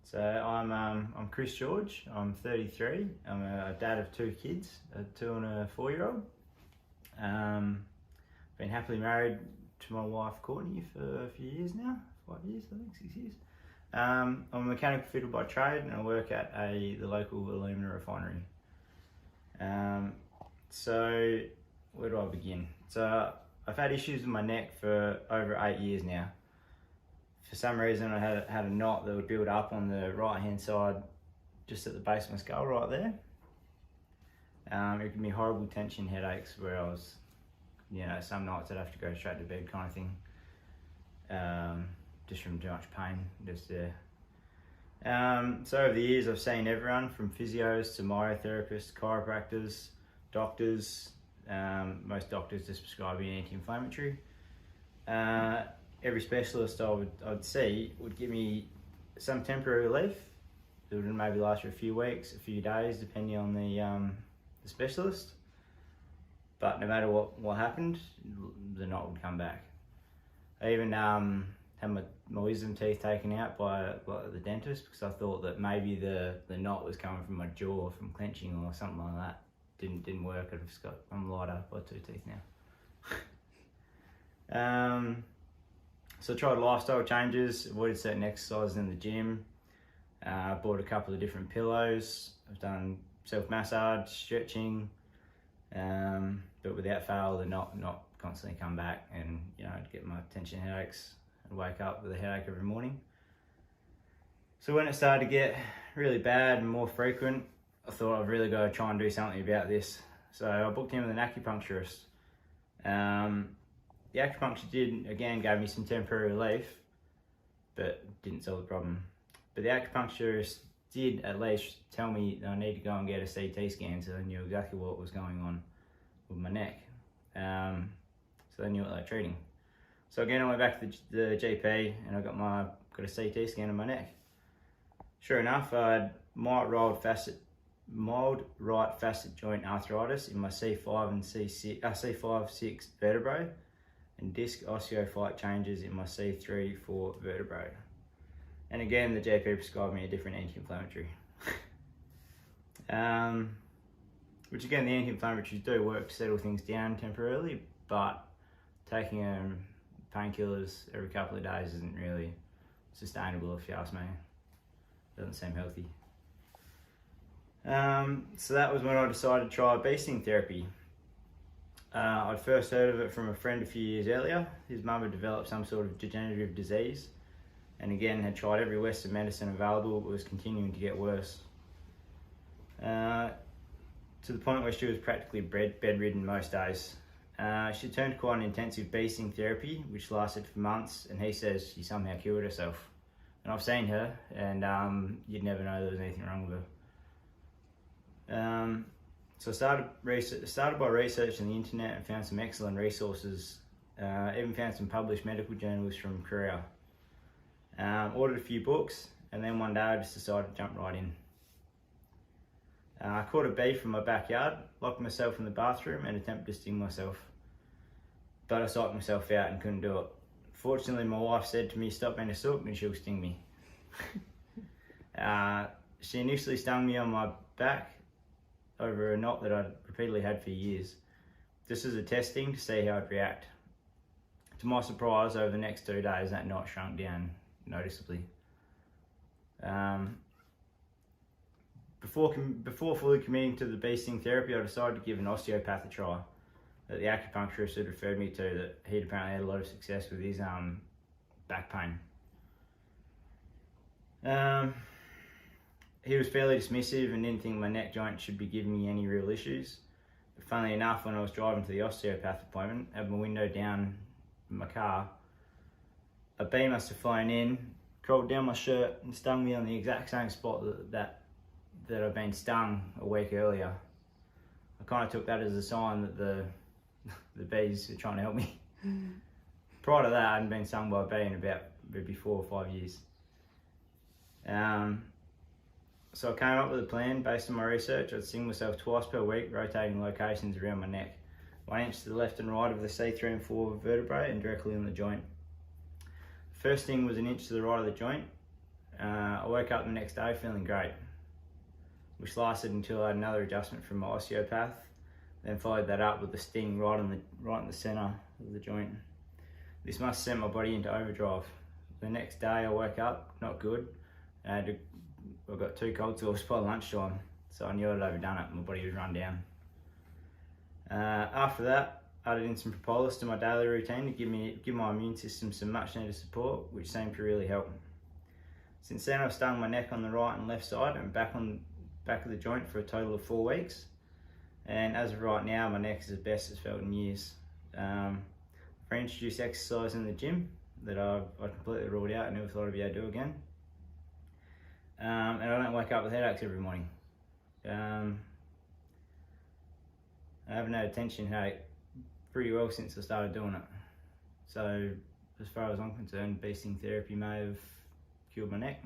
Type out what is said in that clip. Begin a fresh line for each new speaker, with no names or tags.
So I'm Chris George. I'm 33. I'm a dad of 2 kids, a 2 and a 4-year-old. Been happily married to my wife Courtney for a few years now, 5 years, I think, 6 years. I'm a mechanical fitter by trade, and I work at the local alumina refinery. So where do I begin? So I've had issues with my neck for over 8 years now. For some reason, I had a knot that would build up on the right hand side, just at the base of my skull, right there. It gave me horrible tension headaches where I was, some nights I'd have to go straight to bed, kind of thing. Just from too much pain, just there. So over the years, I've seen everyone from physios to myotherapists, chiropractors, doctors. Most doctors just prescribe me anti-inflammatory. Every specialist I'd see would give me some temporary relief. It would maybe last for a few weeks, a few days, depending on the specialist. But no matter what happened, the knot would come back. I even had my wisdom teeth taken out by the dentist because I thought that maybe the knot was coming from my jaw from clenching or something like that. Didn't work. I'm lighter by 2 teeth now. So I tried lifestyle changes, avoided certain exercises in the gym, bought a couple of different pillows. I've done self-massage, stretching, but without fail, the knot constantly come back, and I'd get my tension headaches and wake up with a headache every morning. So when it started to get really bad and more frequent, I thought I've really got to try and do something about this. So I booked in with an acupuncturist. The acupuncture gave me some temporary relief, but didn't solve the problem. But the acupuncturist did at least tell me that I need to go and get a CT scan, so I knew exactly what was going on with my neck. So I knew what they were treating. So again, I went back to the GP and I got a CT scan of my neck. Sure enough, I had mild right facet joint arthritis in my C5 and C5-6 vertebrae, and disc osteophyte changes in my C3-4 vertebrae. And again, the GP prescribed me a different anti-inflammatory. Which again, the anti-inflammatories do work to settle things down temporarily, but taking painkillers every couple of days isn't really sustainable, if you ask me. Doesn't seem healthy. So that was when I decided to try bee sting therapy. I'd first heard of it from a friend a few years earlier. His mum had developed some sort of degenerative disease, and again had tried every Western medicine available, but was continuing to get worse. To the point where she was practically bedridden most days. She turned to quite an intensive bee sting therapy, which lasted for months, and he says she somehow cured herself. And I've seen her, and you'd never know there was anything wrong with her. So I started by researching the internet and found some excellent resources. Even found some published medical journals from Korea. Ordered a few books, and then one day I just decided to jump right in. I caught a bee from my backyard, locked myself in the bathroom and attempted to sting myself. But I psyched myself out and couldn't do it. Fortunately, my wife said to me, "Stop being a sook and she'll sting me." She initially stung me on my back over a knot that I'd repeatedly had for years, just as a testing to see how I'd react. To my surprise, over the next 2 days, that knot shrunk down noticeably. Before fully committing to the bee sting therapy, I decided to give an osteopath a try that the acupuncturist had referred me to, that he'd apparently had a lot of success with his back pain. He was fairly dismissive and didn't think my neck joint should be giving me any real issues. But funnily enough, when I was driving to the osteopath appointment, had my window down in my car, a bee must have flown in, crawled down my shirt and stung me on the exact same spot that I'd been stung a week earlier. I kind of took that as a sign that the bees were trying to help me. Prior to that, I hadn't been stung by a bee in about maybe 4 or 5 years. So I came up with a plan based on my research. I'd sting myself twice per week, rotating locations around my neck. 1 inch to the left and right of the C3 and 4 vertebrae and directly on the joint. The first sting was 1 inch to the right of the joint. I woke up the next day feeling great, which lasted until I had another adjustment from my osteopath. Then followed that up with a sting right in the centre of the joint. This must send my body into overdrive. The next day I woke up, not good. I got 2 cold sores by lunchtime, so I knew I'd overdone it. My body was run down. After that, I added in some propolis to my daily routine to give my immune system some much needed support, which seemed to really help. Since then, I've stung my neck on the right and left side and back of the joint for a total of 4 weeks. And as of right now, my neck is the best it's felt in years. I've reintroduced exercise in the gym that I completely ruled out and never thought I'd be able to do again. And I don't wake up with headaches every morning. I haven't had a tension headache pretty well since I started doing it. So as far as I'm concerned, beasting therapy may have cured my neck.